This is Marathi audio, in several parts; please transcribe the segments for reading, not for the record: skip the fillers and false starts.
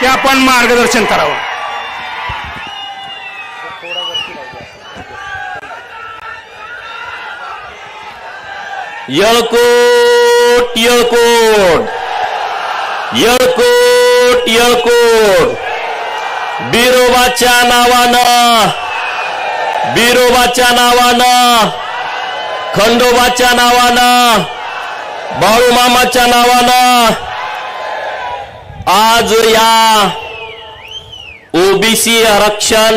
ते आपण मार्गदर्शन करावं. येळकोट येळकोट येळकोट येळकोट. बिरोबाच्या नावानं, बिरोबाच्या नावानं, खंडोबाच्या नावानं, बाळूमामाच्या नावानं आज या ओबीसी आरक्षण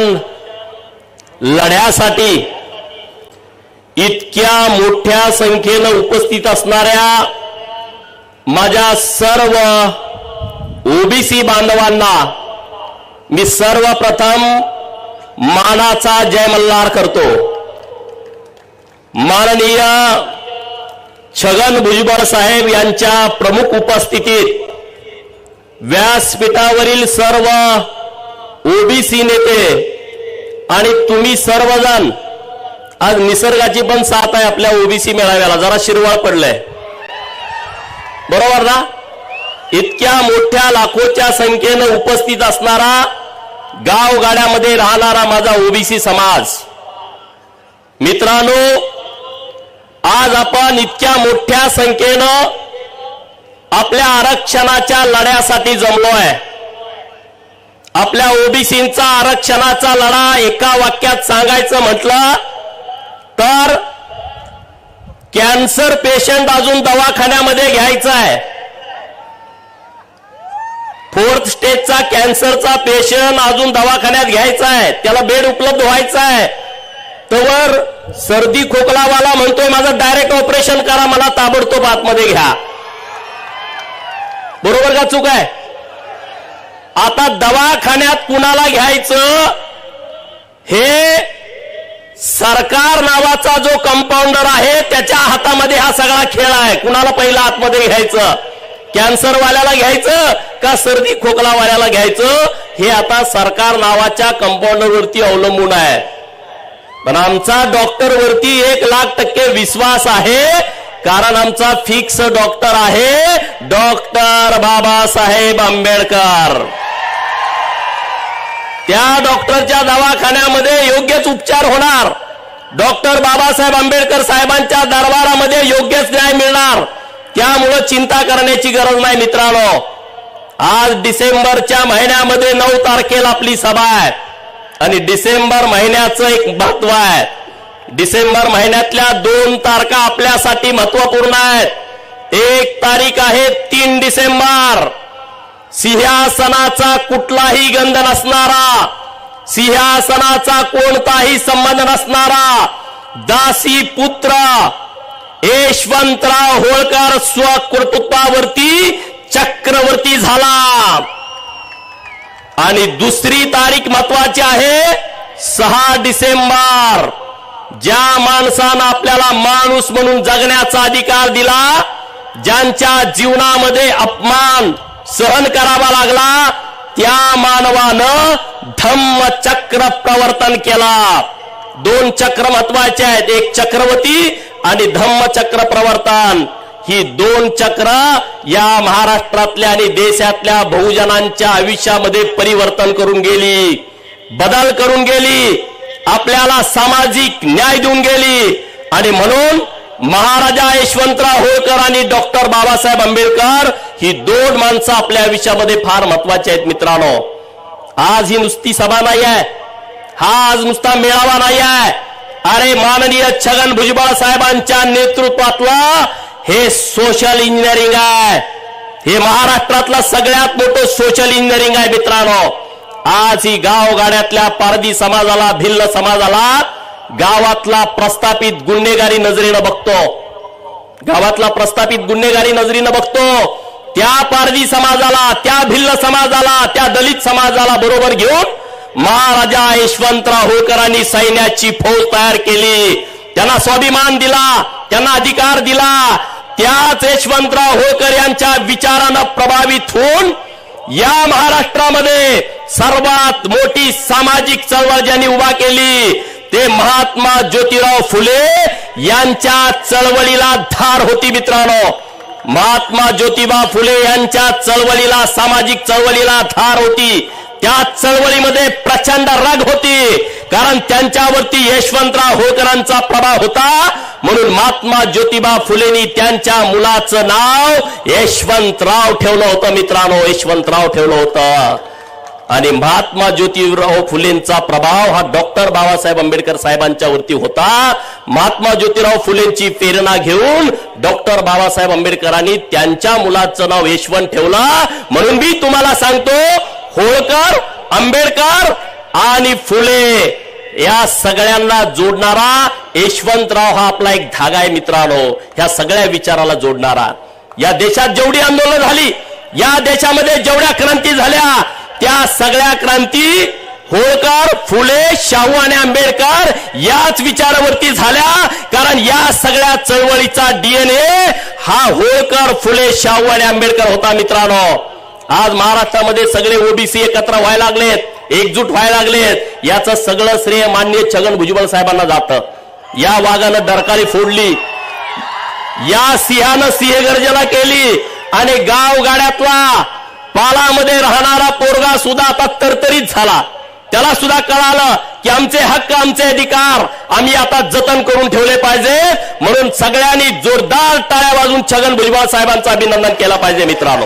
लढ्यासाठी इतक्या मोठ्या संख्येनं उपस्थित असणाऱ्या माझ्या सर्व ओबीसी बांधवांना मी सर्वप्रथम मानाचा जय मल्हार करतो. माननीय छगन भुजबळ साहेब यांच्या प्रमुख उपस्थितीत व्यासपीठावरील सर्व ओबीसी नेते आणि तुम्ही सर्वजण, आज निसर्गाची पण साथ आहे आपल्या ओबीसी मेळाव्याला, जरा शिरवाळ पडलंय बरोबर ना. इतक्या मोठ्या लाखोच्या संख्येनं उपस्थित असणारा, गावगाड्यामध्ये राहणारा माझा ओबीसी समाज, मित्रांनो आज आपण इतक्या मोठ्या संख्येनं आपल्या आरक्षणाच्या लढ्यासाठी जमलोय. आपल्या ओबीसींचा आरक्षणाचा लढा एका वाक्यात सांगायचं म्हटलं तर कॅन्सर पेशंट अजून दवाखान्यामध्ये घ्यायचा आहे. 4th स्टेजचा कॅन्सरचा पेशंट अजून दवाखान्यात घ्यायचा आहे, त्याला बेड उपलब्ध व्हायचा आहे. तोवर सर्दी खोकलावाला म्हणतोय माझं डायरेक्ट ऑपरेशन करा, मला ताबडतोब आतमध्ये घ्या. बरोबर का चूक आहे. आता दवाखान्यात कुणाला घ्यायचं हे सरकार नावाचा जो कंपाऊंडर आहे त्याच्या हातामध्ये हा सगळा खेळ आहे. कुणाला पहिला आतमध्ये घ्यायचं, कॅन्सरवाल्याला घ्यायचं का सर्दी खोकलावाल्याला घ्यायचं, हे आता सरकार नावाच्या कंपाऊंडरवरती अवलंबून आहे. पण आमचा डॉक्टरवरती 1,00,000% विश्वास आहे, कारण आमचा फिक्स डॉक्टर आहे डॉक्टर बाबासाहेब आंबेडकर. त्या डॉक्टरच्या दवाखान्यामध्ये योग्यच उपचार होणार, डॉक्टर बाबासाहेब आंबेडकर साहेबांच्या दरबारामध्ये योग्यच न्याय मिळणार. त्यामुळे चिंता करण्याची गरज नाही मित्रांनो. आज डिसेंबरच्या महिन्यामध्ये 9 तारखेला आपली सभा आहे आणि डिसेंबर महिन्याचं एक महत्व आहे. डिसेंबर महिन्यातल्या 2 तारखा आपल्यासाठी महत्वपूर्ण आहेत. 1 तारीख आहे 3 डिसेंबर, सिंहासनाचा कुठलाही गंध नसणारा, सिंहासनाचा कोणताही संबंध नसणारा दासी पुत्र यशवंतराव होळकर स्वकर्तृत्वावरती चक्रवर्ती झाला. आणि दुसरी तारीख महत्वाची आहे 6 डिसेंबर, ज्या माणसानं आपल्याला माणूस म्हणून जगण्याचा अधिकार दिला, ज्यांच्या जीवनामध्ये अपमान सहन करावा लागला, त्या मानवानं धम्मचक्र प्रवर्तन केला. 2 चक्र महत्वाचे आहेत, एक चक्रवर्ती आणि धम्मचक्र प्रवर्तन. ही 2 चक्र या महाराष्ट्रातल्या आणि देशातल्या बहुजनांच्या आयुष्यामध्ये परिवर्तन करून गेली, बदल करून गेली, आपल्याला सामाजिक न्याय देऊन गेली. आणि म्हणून महाराजा यशवंतराव होळकर आणि डॉक्टर बाबासाहेब आंबेडकर ही 2 माणसं आपल्या आयुष्यामध्ये फार महत्वाची आहेत मित्रांनो. आज ही नुसती सभा नाही आहे, हा आज नुसता मेळावा नाही आहे. अरे माननीय छगन भुजबळ साहेबांच्या नेतृत्वातलं हे सोशल इंजिनिअरिंग आहे. हे महाराष्ट्रातलं सगळ्यात मोठं सोशल इंजिनिअरिंग आहे मित्रांनो. आज ही गावगाड्यातल्या पारधी समाजाला, भिल्ल समाजाला गावातला प्रस्थापित गुन्हेगारी नजरेनं बघतो, गावातला प्रस्थापित गुन्हेगारी नजरेनं बघतो. त्या पारधी समाजाला, त्या भिल्ल समाजाला, त्या दलित समाजाला बरोबर घेऊन महाराजा यशवंतराव होळकरांनी सैन्याची फौज तयार केली, त्यांना स्वाभिमान दिला, त्यांना अधिकार दिला. त्याच यशवंतराव होळकर यांच्या विचारानं प्रभावित होऊन या महाराष्ट्रामध्ये सर्वात मोठी सामाजिक चळवळ ज्यांनी उभा केली ते महात्मा ज्योतिराव फुले यांच्या चळवळीला धार होती मित्रांनो. महात्मा ज्योतिबा फुले यांच्या चळवळीला, सामाजिक चळवळीला धार होती. त्या चळवळीमध्ये प्रचंड राग होती, कारण त्यांच्यावरती यशवंतराव होळकरांचा प्रभाव होता. म्हणून महात्मा ज्योतिबा फुलेंनी त्यांच्या मुलाचं नाव यशवंतराव ठेवलं होतं. मित्रांनो, यशवंतराव ठेवलं होतं. आणि महात्मा ज्योतिराव फुलेंचा प्रभाव हा डॉक्टर बाबासाहेब आंबेडकर साहेबांच्या वरती होता. महात्मा ज्योतिराव फुलेंची प्रेरणा घेऊन डॉक्टर बाबासाहेब आंबेडकरांनी त्यांच्या मुलाचं नाव यशवंत ठेवलं. म्हणून मी तुम्हाला सांगतो, होळकर, आंबेडकर आणि फुले या सगळ्यांना जोडणारा यशवंतराव हा आपला एक धागा आहे. मित्रांनो, ह्या सगळ्या विचाराला जोडणारा. या देशात जेवढी आंदोलन झाली, या देशामध्ये जेवढ्या क्रांती झाल्या, त्या सगळ्या क्रांती होळकर, फुले, शाहू आणि आंबेडकर याच विचारावरती झाल्या. कारण या सगळ्या चळवळीचा डीएनए हा होळकर, फुले, शाहू आणि आंबेडकर होता. मित्रांनो, आज महाराष्ट्रामध्ये सगळे ओबीसी एकत्र व्हायला लागलेत, एकजूट व्हायला लागलेत. याचं सगळं श्रेय माननीय छगन भुजबळ साहेबांना जातं. या वाघानं डरकाळी फोडली, या सिंहानं सिंहगर्जना केली आणि गावगाड्यातला पालामध्ये राहणारा पोरगा सुद्धा आता तरतरीत झाला. त्याला सुद्धा कळालं की आमचे हक्क, आमचे अधिकार आम्ही आता जतन करून ठेवले पाहिजे. म्हणून सगळ्यांनी जोरदार टाळ्या वाजवून छगन भुजबळ साहेबांचं अभिनंदन केलं पाहिजे. मित्रांनो,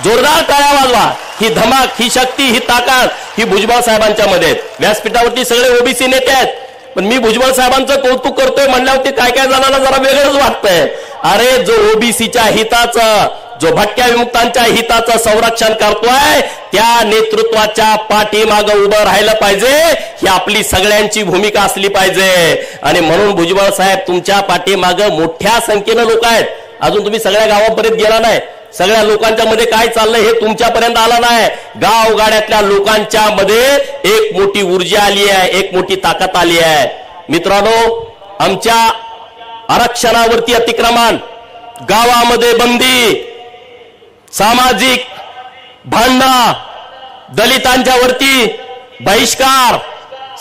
जोरदार टाळ्या वाजवा. ही धमाक, ही शक्ती, ही ताकद ही भुजबळ साहेबांच्या मध्ये. व्यासपीठावरती सगळे ओबीसी नेते आहेत, पण मी भुजबळ साहेबांचं कौतुक करतोय म्हणल्यावरती काय काय जणांना जरा वेगळंच वाटतंय. अरे, जो ओबीसीच्या हिताचं, जो भटक्या विमुक्तांच्या हिताचं संरक्षण करतोय, त्या नेतृत्वाच्या पाठीमागं उभं राहिलं पाहिजे. ही आपली सगळ्यांची भूमिका असली पाहिजे. आणि म्हणून भुजबळ साहेब, तुमच्या पाठीमागं मोठ्या संख्येनं लोक आहेत. अजून तुम्ही सगळ्या गावापर्यंत गेला नाही. सगळ्या लोकांच्या मध्ये काय चाललंय हे तुमच्यापर्यंत आलं नाही. गावगाड्यातल्या लोकांच्या मध्ये एक मोठी ऊर्जा आली आहे, एक मोठी ताकद आली आहे. मित्रांनो, आमच्या आरक्षणावरती अतिक्रमण, गावामध्ये बंदी, सामाजिक भांडणं, दलितांच्या वरती बहिष्कार,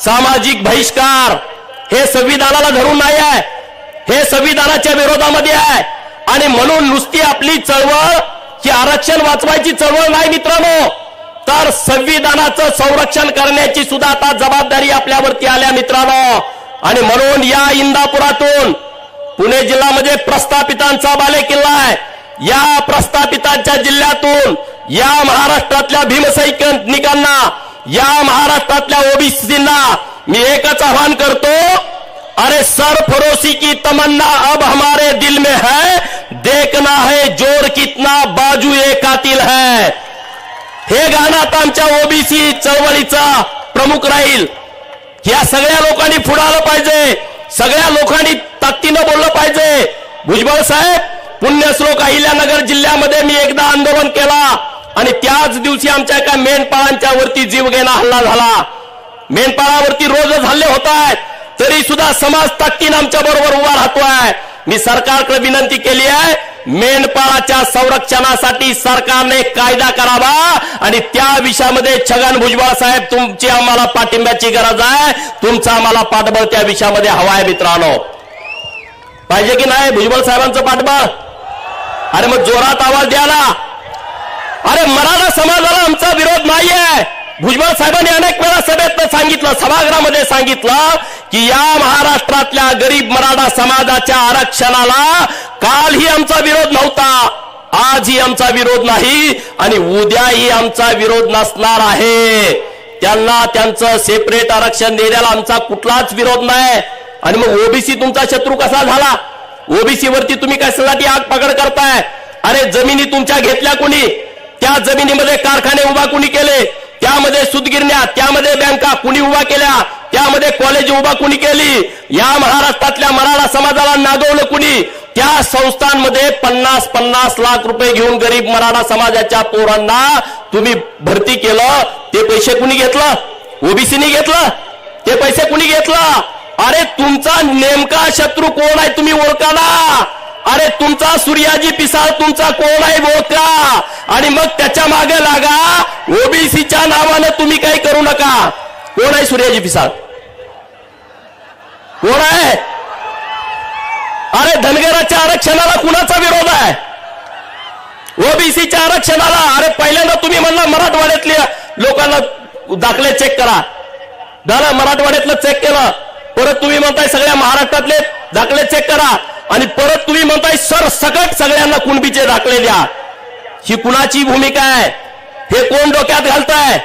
सामाजिक बहिष्कार हे संविधानाला धरून नाही आहे. हे संविधानाच्या विरोधामध्ये आहे. आणि म्हणून नुसती आपली चळवळ ही आरक्षण वाचवायची चळवळ नाही मित्रांनो, तर संविधानाचं संरक्षण करण्याची सुद्धा आता जबाबदारी आपल्यावरती आल्या मित्रांनो. आणि म्हणून या इंदापुरातून पुणे जिल्ह्यामध्ये प्रस्थापितांचा बालेकिल्ला आहे. या प्रस्थापितांच्या जिल्ह्यातून या महाराष्ट्रातल्या भीमसैनिकांना, या महाराष्ट्रातल्या ओबीसींना मी एकच आवाहन करतो, अरे सरफरोशी की तमन्ना अब हमारे दिल में है, देखना है जोर कितना बाजू ये कातिल है. हे गाणं आता आमच्या ओबीसी चळवळीचा प्रमुख राहील. या सगळ्या लोकांनी पुढालं पाहिजे, सगळ्या लोकांनी ताकदीनं बोललं पाहिजे. भुजबळ साहेब, पुण्यश्लोक अहिल्यानगर जिल्ह्यामध्ये मी एकदा आंदोलन केला आणि त्याच दिवशी आमच्या एका मेंढपाळांच्या वरती जीवघेणा हल्ला झाला. मेंढपाळावरती रोजच हल्ले होत आहेत, तरी सुद्धा समाज ताकदीनं आमच्या बरोबर उभा राहतोय. मी सरकारकडे विनंती केली आहे, मेंढपाळाच्या संरक्षणासाठी सरकारने कायदा करावा आणि त्या विषयामध्ये छगन भुजबळ साहेब, तुमची आम्हाला पाठिंब्याची गरज आहे. तुमचा आम्हाला पाठबळ त्या विषयामध्ये हवा आहे. मित्रांनो, पाहिजे की नाही भुजबळ साहेबांचं पाठबळ? अरे मग जोरात आवाज द्या ना. अरे, मराठा समाजाला आमचा विरोध नाहीये. भुजबळ साहेबांनी अनेक वेळा सभेत सांगितलं, सभागृहामध्ये सांगितलं की या महाराष्ट्रातल्या गरीब मराठा समाजाच्या आरक्षणाला कालही आमचा विरोध नव्हता, आजही आमचा विरोध नाही आणि उद्याही आमचा विरोध नसणार आहे. त्यांना त्यांचं सेपरेट आरक्षण देण्याला आमचा कुठलाच विरोध नाही. आणि मग ओबीसी तुमचा शत्रू कसा झाला? ओबीसी वरती तुम्ही कशासाठी आग पकड करताय? अरे, जमिनी तुमच्या घेतल्या कोणी? त्या जमिनीमध्ये कारखाने उभा कोणी केले? त्यामध्ये सूतगिरण्या, त्यामध्ये बँका कुणी उभा केल्या? त्यामध्ये कॉलेज उभा कुणी केली? या महाराष्ट्रातल्या मराठा समाजाला नागवलं कुणी? त्या संस्थांमध्ये 50-50 लाख रुपये घेऊन गरीब मराठा समाजाच्या पोरांना तुम्ही भरती केलं. ते पैसे कुणी घेतलं? ओबीसीनी घेतलं. ते पैसे कुणी घेतलं? अरे, तुमचा नेमका शत्रू कोण आहे तुम्ही ओळखा ना. अरे, तुमचा सूर्याजी पिसाळ तुमचा कोण आहे ओळखा आणि मग त्याच्या मागे लागा. ओबीसीच्या नावानं तुम्ही काही करू नका. कोण आहे सूर्याजी पिसाळ? कोण आहे? अरे, धनगराच्या आरक्षणाला कुणाचा विरोध आहे? ओबीसीच्या आरक्षणाला अरे पहिल्यांदा तुम्ही म्हणला मराठवाड्यातल्या लोकांना दाखले चेक करा, झालं मराठवाड्यातलं चेक केलं, परत तुम्ही म्हणताय सगळ्या महाराष्ट्रातले दाखले चेक करा आणि परत तुम्ही म्हणताय सरसकट सगळ्यांना कुणबीचे दाखले द्या. ही कुणाची भूमिका आहे? हे कोण डोक्यात घालताय?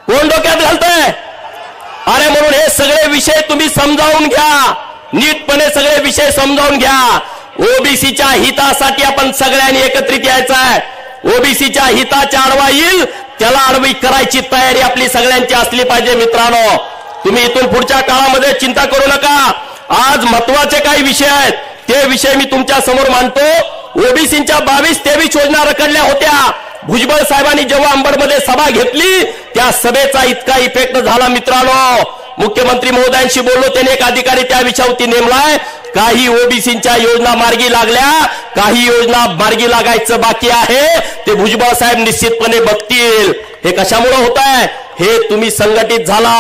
कोण डोक्यात घालताय? अरे म्हणून हे सगळे विषय तुम्ही समजावून घ्या, नीटपणे सगळे विषय समजावून घ्या. ओबीसीच्या हितासाठी आपण सगळ्यांनी एकत्रित यायचं आहे. ओबीसीच्या हिताच्या आडवा येईल त्याला आडवी करायची तयारी आपली सगळ्यांची असली पाहिजे. मित्रांनो, तुम्ही इथून पुढच्या काळामध्ये चिंता करू नका. आज महत्वाचे काही विषय आहेत, ते विषय मी तुमच्या समोर मांडतो. ओबीसीच्या 22-23 योजना रखडल्या होत्या. भुजबळ साहेबांनी जेव्हा अंबडमध्ये सभा घेतली त्या सभेचा इतका इफेक्ट झाला. मित्रांनो, मुख्यमंत्री महोदयांशी बोललो, त्याने एक अधिकारी त्या विषयावरती नेमलाय. काही ओबीसीच्या योजना मार्गी लागल्या, काही योजना मार्गी लागायचं बाकी आहे. ते भुजबळ साहेब निश्चितपणे बघतील. हे कशामुळे होत आहे? हे तुम्ही संघटित झाला,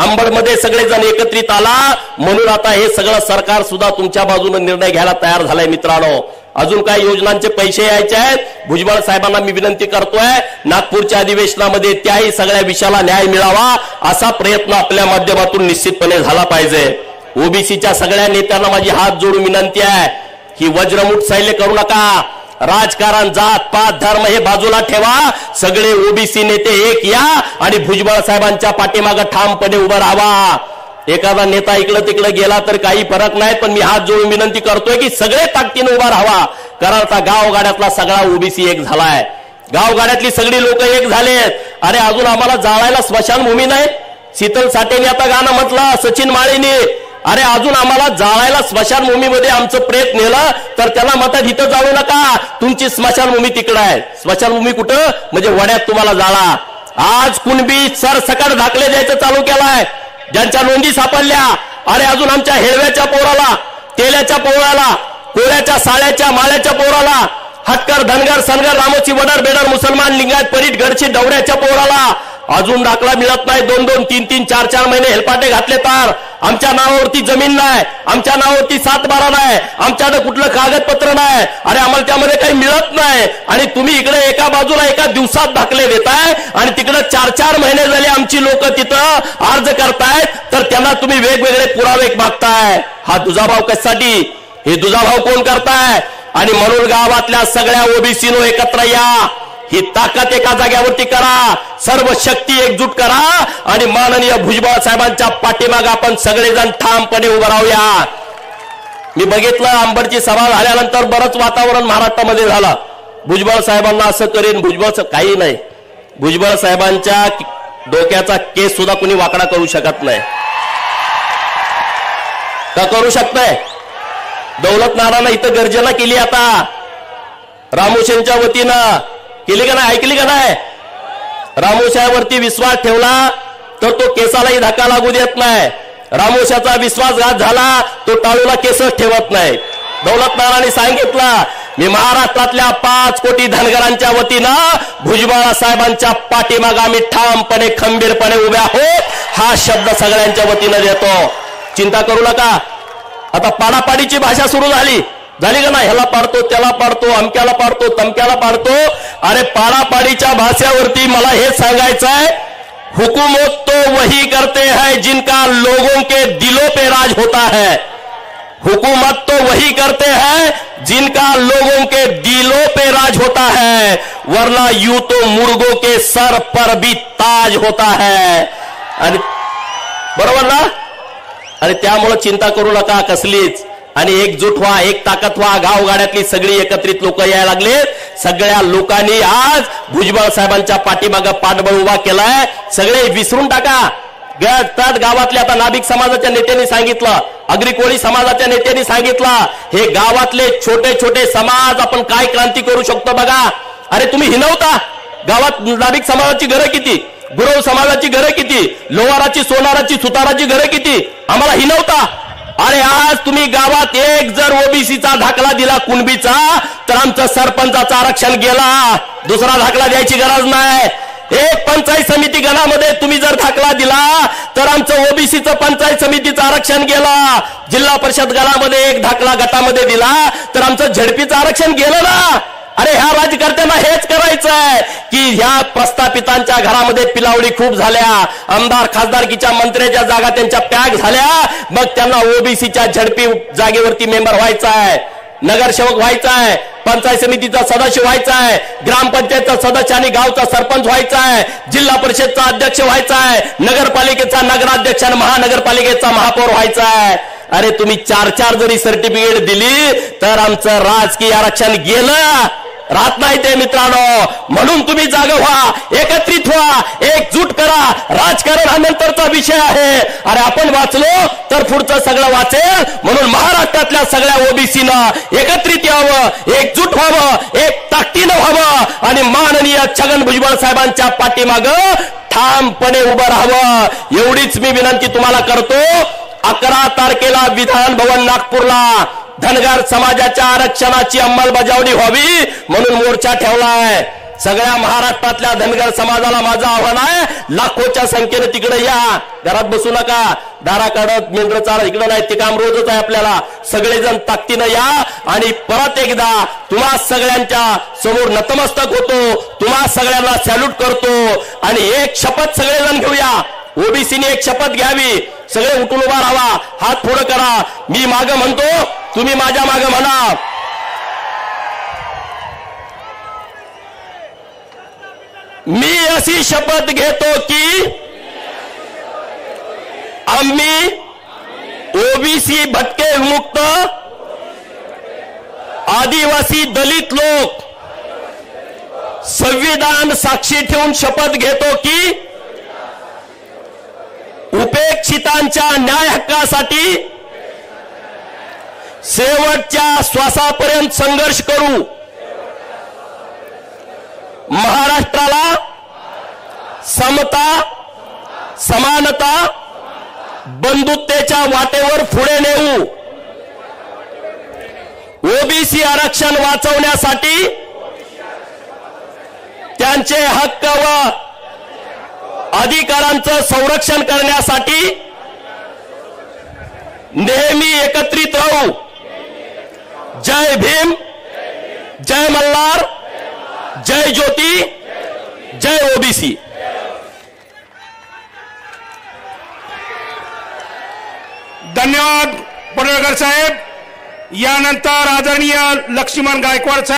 अंबडमध्ये सगळेजण एकत्रित आला, म्हणून आता हे सगळं सरकार सुद्धा तुमच्या बाजूने निर्णय घ्यायला तयार झालाय. मित्रांनो, अजून काही योजनांचे पैसे यायचे आहेत. भुजबळ साहेबांना मी विनंती करतोय, नागपूरच्या अधिवेशनामध्ये त्याही सगळ्या विषयाला न्याय मिळावा असा प्रयत्न आपल्या माध्यमातून निश्चितपणे झाला पाहिजे. ओबीसीच्या सगळ्या नेत्यांना माझी हात जोडून विनंती आहे, ही वज्रमुठ शैल्य करू नका. राजकारण, जात पात धर्म हे बाजूला ठेवा. सगळे ओबीसी नेते एक या आणि भुजबळ साहेबांच्या पाठीमागे ठामपणे उभं राहावा. एखादा नेता इकडं तिकडं गेला तर काही फरक नाही, पण मी हात जोडून विनंती करतोय की सगळे ताकदीने उभा राहावा. कारण आता गावगाड्यातला सगळा ओबीसी एक झालाय, गावगाड्यातली सगळी लोक एक झालेत. अरे अजून आम्हाला जाळायला स्मशानभूमी नाही. शीतल साठेने आता गाणं म्हटलं, सचिन माळीने, अरे अजून आम्हाला जाळायला स्मशानभूमीमध्ये आमचं प्रेत नेलं तर त्याला म्हणतात इथं जाळू नका, तुमची स्मशानभूमी तिकडं आहे. स्मशानभूमी कुठं? म्हणजे वड्यात तुम्हाला जाळा. आज कुणबी सरसकट दाखले द्यायचं चालू केलाय, ज्यांच्या नोंदी सापडल्या. अरे अजून आमच्या हेळव्याच्या पोराला, तेल्याच्या पोराला, कोळ्याच्या साळ्याच्या माळ्याच्या पोराला, हटकर धनगर सनगर रामोची वडर बेडर मुसलमान लिंगायत परीट गडची डवऱ्याच्या पोराला अजून दाखला मिळत नाही. 2-2, 3-3, 4-4 महिने हेलपाटे घातले तर आमच्या नावावरती जमीन नाही, आमच्या नावावरती 7-12 नाही, आमच्याकडे कुठलं कागदपत्र नाही. अरे आम्हाला त्यामध्ये काही मिळत नाही आणि तुम्ही इकडे एका बाजूला एका दिवसात दाखले देताय आणि तिकडे 4-4 महिने झाले आमची लोक तिथं अर्ज करतायत, तर त्यांना तुम्ही वेगवेगळे पुरावे मागताय. हा दुजाभाव कशासाठी? हे दुजाभाव कोण करताय? आणि म्हणून गावातल्या सगळ्या ओबीसीनो एकत्र या, ही ताकद एका जाग्यावरती करा, सर्व शक्ती एकजूट करा आणि माननीय भुजबळ साहेबांच्या पाठीमागे आपण सगळेजण ठामपणे उभं राहूया. मी बघितलं अंबडची सभा झाल्यानंतर बरंच वातावरण महाराष्ट्रामध्ये झालं. भुजबळ साहेबांना असं करेन, भुजबळ काही नाही. भुजबळ साहेबांच्या डोक्याचा केस सुद्धा कोणी वाकडा करू शकत नाही. का करू शकतंय? दौलत नारायण इथं गर्जना केली, आता रामोशेंच्या वतीनं केली का नाही? ऐकली का नाही? रामोशावरती विश्वास ठेवला तर तो केसालाही धक्का लागू देत नाही. रामोशाचा विश्वासघात झाला तो टाळूला केसच ठेवत नाही. दौलत नारायण सांगितलं, मी महाराष्ट्रातल्या 5 कोटी धनगरांच्या वतीनं भुजबळ साहेबांच्या पाठीमागे आम्ही ठामपणे खंबीरपणे उभे आहोत, हा शब्द सगळ्यांच्या वतीनं देतो. चिंता करू नका. आता पाडापाडीची भाषा सुरू झाली का नाही? ह्याला पाडतो, त्याला पाडतो, अमक्याला पाडतो, तमक्याला पाडतो. अरे पाडापाडीच्या भाषेवरती मला हे सांगायचं आहे, हुकूमत तो वही करते हैं जिनका लोगों के दिलों पे राज होता है. हुकूमत तो वही करते हैं जिनका लोगों के दिलों पे राज होता है, वरना यूं तो मुर्गों के सर पर भी ताज होता है. आणि बरोबर ना? आणि त्यामुळे चिंता करू नका कसलीच, आणि एकजूट व्हा, एक ताकद व्हा. गावगाड्यातली सगळी एकत्रित लोक यायला लागले. सगळ्या लोकांनी आज भुजबळ साहेबांच्या पाठीमागे पाठबळ उभा केलाय. सगळे विसरून टाका. गावातल्या आता नाभिक समाजाच्या नेत्यांनी सांगितलं, अग्री कोळी समाजाच्या नेत्यांनी सांगितलं, हे गावातले छोटे छोटे समाज आपण काय क्रांती करू शकतो बघा. अरे तुम्ही हिनवता, गावात नाभिक समाजाची घरं किती, गुरव समाजाची घरं किती, लोहाराची, सोनाराची, सुताराची घरं किती, आम्हाला हिनवता. अरे आज तुम्ही गावात एक जर ओबीसीचा दाखला दिला कुणबीचा तर आमचं सरपंचाचं आरक्षण गेला, दुसरा दाखला द्यायची गरज नाही. एक पंचायत समिती गणामध्ये तुम्ही जर दाखला दिला तर आमचं ओबीसीचं पंचायत समितीचं आरक्षण गेला. जिल्हा परिषद गणामध्ये एक दाखला गटामध्ये दिला तर आमचं झडपीचं आरक्षण गेलं ना. अरे ह्या राज्यकर्त्यांना हेच करायचं आहे की ह्या प्रस्थापितांच्या घरामध्ये पिलावडी खूप झाल्या, आमदार खासदारकीच्या मंत्र्याच्या जागा त्यांच्या पॅक झाल्या, मग त्यांना ओबीसीच्या झडपी जागेवरती मेंबर व्हायचा आहे, नगरसेवक व्हायचा आहे, पंचायत समितीचा सदस्य व्हायचा आहे, ग्रामपंचायतचा सदस्य आणि गावचा सरपंच व्हायचा आहे, जिल्हा परिषदचा अध्यक्ष व्हायचा आहे, नगरपालिकेचा नगराध्यक्ष आणि महानगरपालिकेचा महापौर व्हायचा आहे. अरे तुम्ही 4-4 जरी सर्टिफिकेट दिली तर आमचं राजकीय आरक्षण गेलं राहत नाही ते मित्रांनो. म्हणून तुम्ही जागा व्हा, एकत्रित व्हा, एकजूट करा. राजकारण हा नंतरचा विषय आहे. अरे आपण वाचलो तर पुढचं सगळं वाचेल. म्हणून महाराष्ट्रातल्या सगळ्या ओबीसीनं एकत्रित यावं, एकजूट व्हावं, एक ताकदीनं व्हावं आणि माननीय छगन भुजबळ साहेबांच्या पाठीमागं ठामपणे उभं राहावं. एवढीच मी विनंती तुम्हाला करतो. 11 तारखेला विधान भवन नागपूरला धनगर समाजाच्या आरक्षणाची अंमलबजावणी व्हावी म्हणून मोर्चा ठेवलाय. सगळ्या महाराष्ट्रातल्या धनगर समाजाला माझं आव्हान आहे, लाखोच्या संख्येने तिकडे या, घरात बसू नका, दारा काढत मेंढर चाळ इकडे नाही, ते काम रोजच आहे आपल्याला. सगळेजण ताकदीनं या आणि परत एकदा तुम्हा सगळ्यांच्या समोर नतमस्तक होतो, तुम्हा सगळ्यांना सॅल्यूट करतो आणि एक शपथ सगळेजण घेऊया. ओबीसीने एक शपथ घ्यावी, सगळे उठून उभा राहावा, हात पुढे करा. मी मागं म्हणतो, तुम्ही माझ्या मागं म्हणा. मी अशी शपथ घेतो की आम्ही ओबीसी भटके विमुक्त आदिवासी दलित लोक संविधान साक्षी ठेवून शपथ घेतो की उपेक्षितांच्या न्याय हक्कासाठी शेवटच्या श्वासापर्यंत संघर्ष करू. महाराष्ट्राला समता, समानता, बंधुतेच्या वाटेवर पुढे नेऊ. ओबीसी आरक्षण वाचवण्यासाठी, त्यांचे हक्क व अधिकारांचं संरक्षण करण्यासाठी नेहमी एकत्रित राहू. जय भीम, जय मल्हार, जय ज्योती, जय ओबीसी. धन्यवाद पडळकर साहेब. यानंतर आदरणीय लक्ष्मण गायकवाड साहेब.